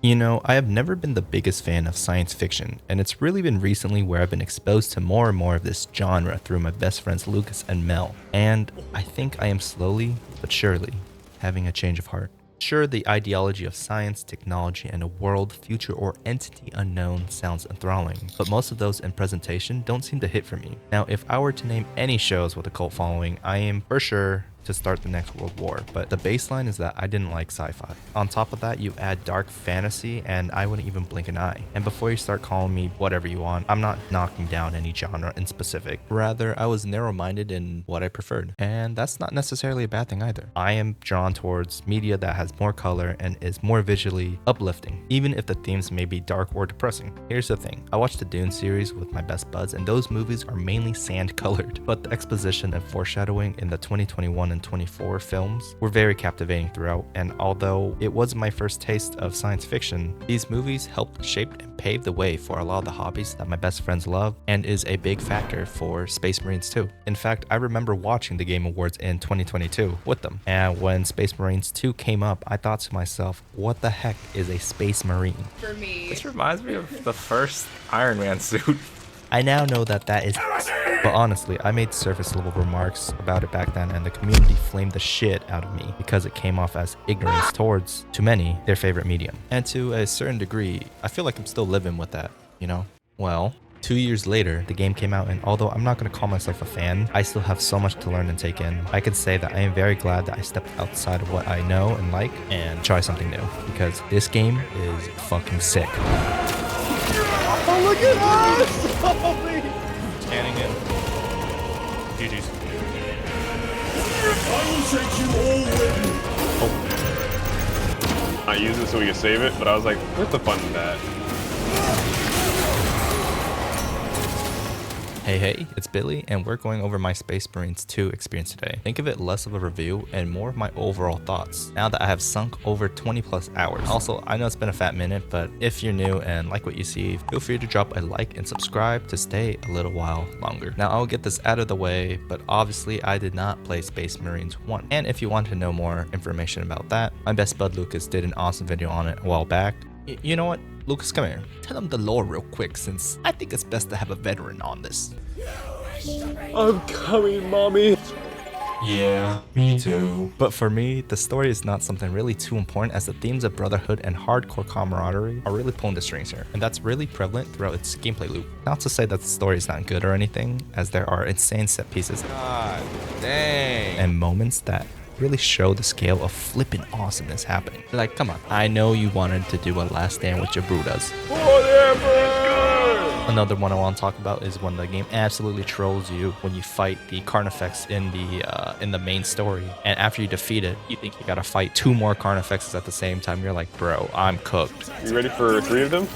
You know, I have never been the biggest fan of science fiction, and it's really been recently where I've been exposed to more and more of this genre through my best friends Lucas and Mel, and I think I am slowly, but surely, having a change of heart. Sure, the ideology of science, technology, and a world, future, or entity unknown sounds enthralling, but most of those in presentation don't seem to hit for me. Now, if I were to name any shows with a cult following, I am for sure to start the next world war, but the baseline is that I didn't like sci-fi. On top of that, you add dark fantasy and I wouldn't even blink an eye. And before you start calling me whatever you want, I'm not knocking down any genre in specific. Rather, I was narrow-minded in what I preferred. And that's not necessarily a bad thing either. I am drawn towards media that has more color and is more visually uplifting, even if the themes may be dark or depressing. Here's the thing, I watched the Dune series with my best buds and those movies are mainly sand colored, but the exposition and foreshadowing in the 2021 and 24 films were very captivating throughout, and although it was my first taste of science fiction, these movies helped shape and pave the way for a lot of the hobbies that my best friends love and is a big factor for Space Marines too. In fact, I remember watching the Game Awards in 2022 with them, and when Space Marines 2 came up, I thought to myself, what the heck is a Space Marine? For me. This reminds me of the first Iron Man suit. I now know that is, but honestly, I made surface level remarks about it back then and the community flamed the shit out of me because it came off as ignorance towards, to many, their favorite medium. And to a certain degree, I feel like I'm still living with that, you know? Well, 2 years later, the game came out, and although I'm not going to call myself a fan, I still have so much to learn and take in. I can say that I am very glad that I stepped outside of what I know and like and try something new, because this game is fucking sick. Oh, look at us! Holy! Scanning in. GG's. I use it so we can save it, but I was like, where's the fun in that? Hey, it's Billy, and we're going over my Space Marines 2 experience today. Think of it less of a review and more of my overall thoughts, now that I have sunk over 20 plus hours. Also, I know it's been a fat minute, but if you're new and like what you see, feel free to drop a like and subscribe to stay a little while longer. Now, I'll get this out of the way, but obviously I did not play Space Marines 1. And if you want to know more information about that, my best bud Lucas did an awesome video on it a while back. You know what? Lucas, come here. Tell him the lore real quick, since I think it's best to have a veteran on this. I'm coming, mommy. Yeah, me too. But for me, the story is not something really too important, as the themes of brotherhood and hardcore camaraderie are really pulling the strings here, and that's really prevalent throughout its gameplay loop. Not to say that the story is not good or anything, as there are insane set pieces God dang. and moments that really show the scale of flippin' awesomeness happening. Like, come on, I know you wanted to do a last stand with your Brutas. Another one I want to talk about is when the game absolutely trolls you when you fight the Carnifex in the main story, and after you defeat it, you think you gotta fight 2 more Carnifexes at the same time. You're like, bro, I'm cooked. You ready for 3 of them?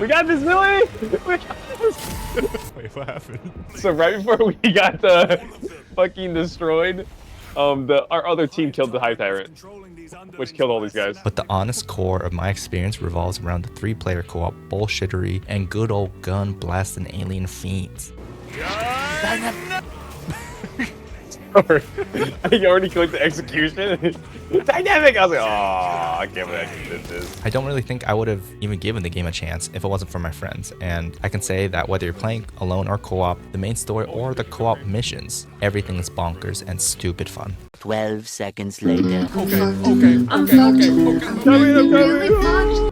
We got this, Billy! We got this! Wait, what happened? So right before we got fucking destroyed, our other team killed the High Tyrant, which killed all these guys. But the honest core of my experience revolves around the 3-player co-op bullshittery and good old gun blasting alien fiends. Sorry. I already clicked the execution. Dynamic! I was like, oh, I can't believe I did this. I don't really think I would have even given the game a chance if it wasn't for my friends, and I can say that whether you're playing alone or co-op, the main story or the co-op missions, everything is bonkers and stupid fun. 12 seconds later. I'm coming.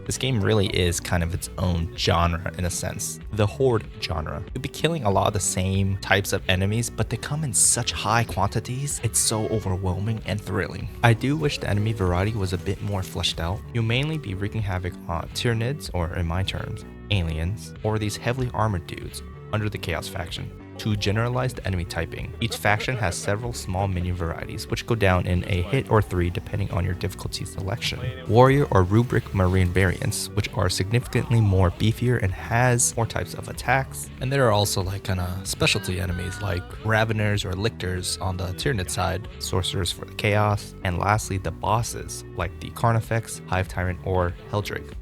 This game really is kind of its own genre in a sense, the horde genre. You'll be killing a lot of the same types of enemies, but they come in such high quantities, it's so overwhelming and thrilling. I do wish the enemy variety was a bit more fleshed out. You'll mainly be wreaking havoc on Tyranids, or in my terms, aliens, or these heavily armored dudes under the Chaos faction. To generalize the enemy typing, each faction has several small minion varieties, which go down in a hit or 3 depending on your difficulty selection. Warrior or rubric marine variants, which are significantly more beefier and has more types of attacks. And there are also like kind of specialty enemies like Raveners or Lictors on the Tyranid side, sorcerers for the chaos, and lastly the bosses like the Carnifex, Hive Tyrant, or Helldrake.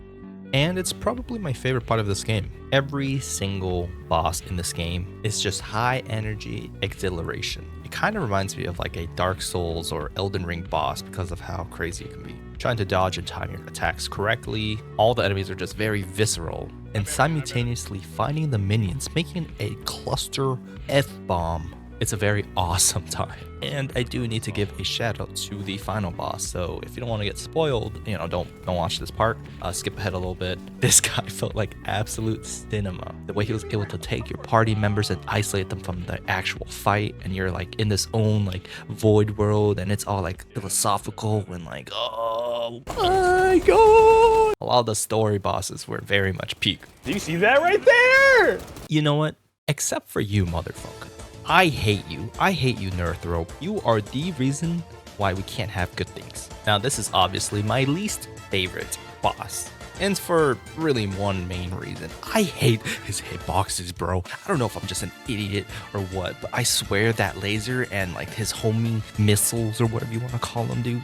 And it's probably my favorite part of this game. Every single boss in this game is just high energy exhilaration. It kind of reminds me of like a Dark Souls or Elden Ring boss because of how crazy it can be. trying to dodge and time your attacks correctly. All the enemies are just very visceral, and simultaneously finding the minions, making a cluster F-bomb. It's a very awesome time. And I do need to give a shout out to the final boss. So if you don't want to get spoiled, don't watch this part. Skip ahead a little bit. This guy felt like absolute cinema. The way he was able to take your party members and isolate them from the actual fight, and you're like in this own like void world, and it's all like philosophical and like, oh my god. A lot of the story bosses were very much peak. Do you see that right there? You know what? Except for you, motherfucker. I hate you. I hate you, Neurothrope. You are the reason why we can't have good things. Now, this is obviously my least favorite boss. And for really one main reason. I hate his hitboxes, bro. I don't know if I'm just an idiot or what, but I swear that laser and like his homing missiles or whatever you want to call them, dude,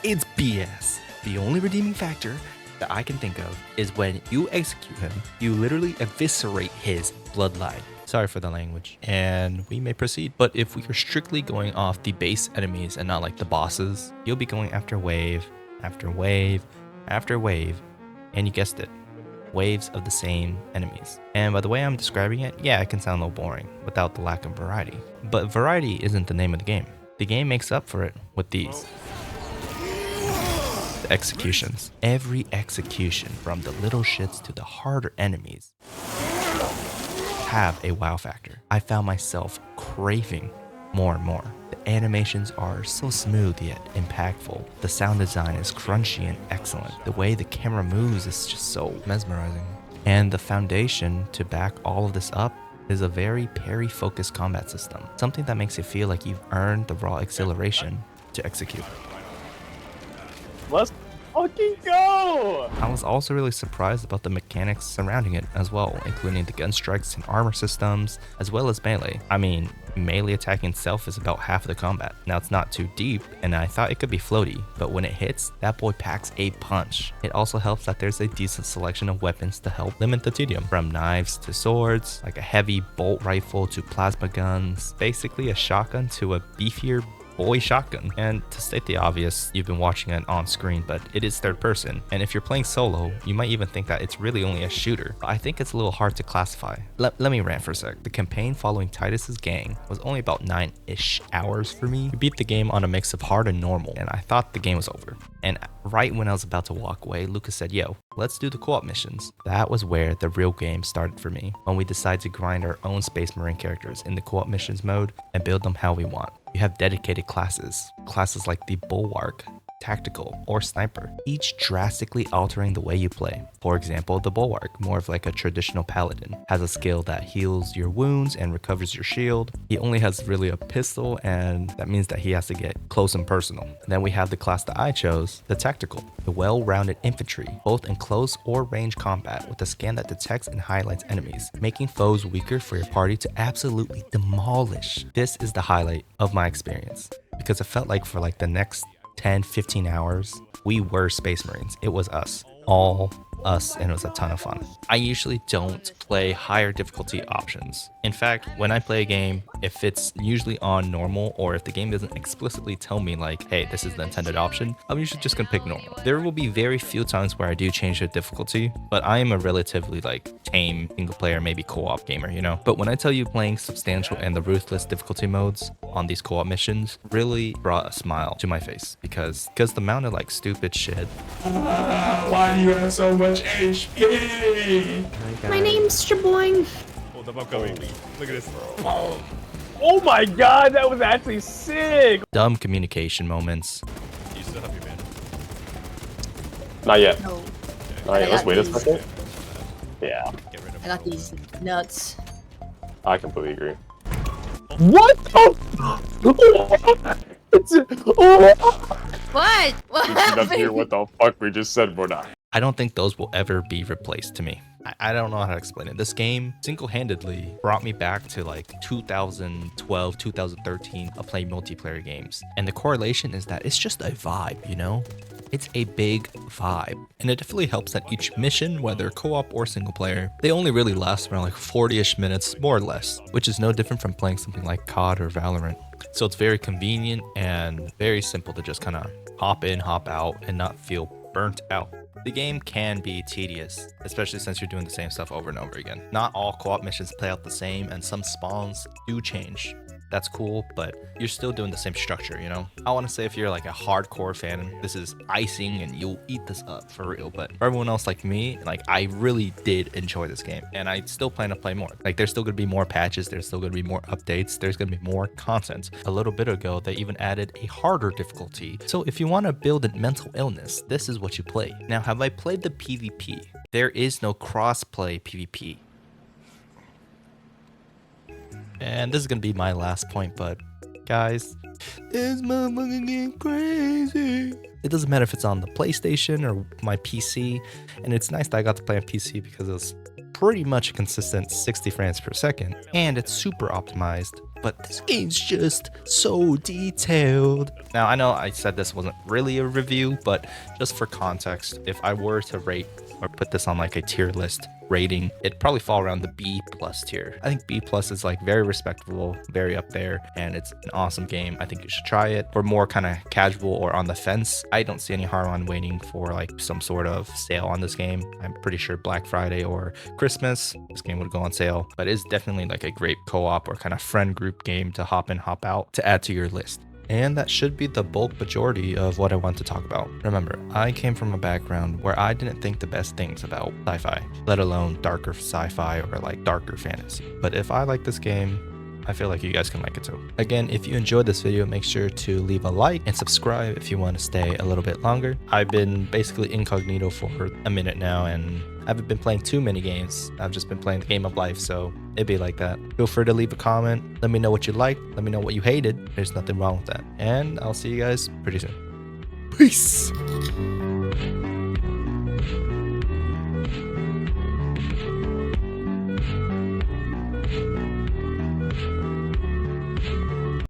it's BS. The only redeeming factor that I can think of is when you execute him, you literally eviscerate his bloodline. Sorry for the language. And we may proceed. But if we are strictly going off the base enemies and not like the bosses, you'll be going after wave, after wave, after wave. And you guessed it, waves of the same enemies. And by the way I'm describing it, yeah, it can sound a little boring without the lack of variety. But variety isn't the name of the game. The game makes up for it with these. The executions. Every execution, from the little shits to the harder enemies, have a wow factor. I found myself craving more and more. The animations are so smooth yet impactful. The sound design is crunchy and excellent. The way the camera moves is just so mesmerizing. And the foundation to back all of this up is a very parry-focused combat system. Something that makes you feel like you've earned the raw exhilaration to execute. Let's fucking go! I was also really surprised about the mechanics surrounding it as well, including the gun strikes and armor systems, as well as melee. I mean, melee attacking itself is about half of the combat. Now, it's not too deep, and I thought it could be floaty, but when it hits, that boy packs a punch. It also helps that there's a decent selection of weapons to help limit the tedium, from knives to swords, like a heavy bolt rifle to plasma guns, basically a shotgun to a beefier boy shotgun. And to state the obvious, you've been watching it on screen, but it is third person, and if you're playing solo, you might even think that it's really only a shooter. But I think it's a little hard to classify. Let me rant for a sec. The campaign following Titus's gang was only about 9-ish hours for me. We beat the game on a mix of hard and normal, and I thought the game was over. And right when I was about to walk away, Lucas said, yo, let's do the co-op missions. That was where the real game started for me, when we decided to grind our own Space Marine characters in the co-op missions mode and build them how we want. You have dedicated classes like the Bulwark, Tactical, or Sniper, each drastically altering the way you play. For example, the Bulwark, more of like a traditional paladin, has a skill that heals your wounds and recovers your shield. He only has really a pistol, and that means that he has to get close and personal. And then we have the class that I chose, the Tactical, the well-rounded infantry, both in close or range combat, with a scan that detects and highlights enemies, making foes weaker for your party to absolutely demolish. This is the highlight of my experience, because it felt like for like the next 10-15 hours we were Space Marines. It was us, all us, and it was a ton of fun. I usually don't play higher difficulty options. In fact, when I play a game, if it's usually on normal, or if the game doesn't explicitly tell me like, hey, this is the intended option, I'm usually just gonna pick normal. There will be very few times where I do change the difficulty, but I am a relatively like tame single player, maybe co-op gamer, you know? But when I tell you playing substantial and the ruthless difficulty modes on these co-op missions really brought a smile to my face, because the amount of like stupid shit. Why do you have so much HP? My name's Shaboing. Hold up, I'm coming. Look at this. Oh my god, that was actually sick! Dumb communication moments. You still have your man. Not yet. No, Not yet, let's wait a these. second. Yeah, Get rid of I got these nuts. I completely agree. What the What? What Did you not hear happened? what the fuck we just said, bro? Nah. I don't think those will ever be replaced to me. I don't know how to explain it. This game single-handedly brought me back to like 2012, 2013 of playing multiplayer games. And the correlation is that it's just a vibe, you know? It's a big vibe, and it definitely helps that each mission, whether co-op or single player, they only really last around like 40-ish minutes, more or less, which is no different from playing something like COD or Valorant. So it's very convenient and very simple to just kind of hop in, hop out, and not feel burnt out. The game can be tedious, especially since you're doing the same stuff over and over again. Not all co-op missions play out the same, and some spawns do change. That's cool, but you're still doing the same structure, you know? I want to say if you're like a hardcore fan, this is icing and you'll eat this up for real. But for everyone else like me, like I really did enjoy this game and I still plan to play more. Like there's still going to be more patches. There's still going to be more updates. There's going to be more content. A little bit ago, they even added a harder difficulty. So if you want to build in mental illness, this is what you play. Now, have I played the PvP? There is no cross-play PvP. And this is gonna be my last point, but guys, this motherfucking game crazy. It doesn't matter if it's on the PlayStation or my PC, and it's nice that I got to play on PC because it was pretty much a consistent 60 frames per second, and it's super optimized. But this game's just so detailed. Now, I know I said this wasn't really a review, but just for context, if I were to rate or put this on like a tier list rating, it'd probably fall around the B+ tier. I think B+ is like very respectable, very up there, and it's an awesome game. I think you should try it. For more kind of casual or on the fence, I don't see any harm on waiting for like some sort of sale on this game. I'm pretty sure Black Friday or Christmas, this game would go on sale, but it's definitely like a great co-op or kind of friend group game to hop in, hop out to add to your list. And that should be the bulk majority of what I want to talk about. Remember, I came from a background where I didn't think the best things about sci-fi, let alone darker sci-fi or like darker fantasy. But if I like this game, I feel like you guys can like it too. Again, if you enjoyed this video, make sure to leave a like and subscribe if you want to stay a little bit longer. I've been basically incognito for a minute now and I haven't been playing too many games. I've just been playing the game of life, so it'd be like that. Feel free to leave a comment. Let me know what you liked. Let me know what you hated. There's nothing wrong with that. And I'll see you guys pretty soon. Peace.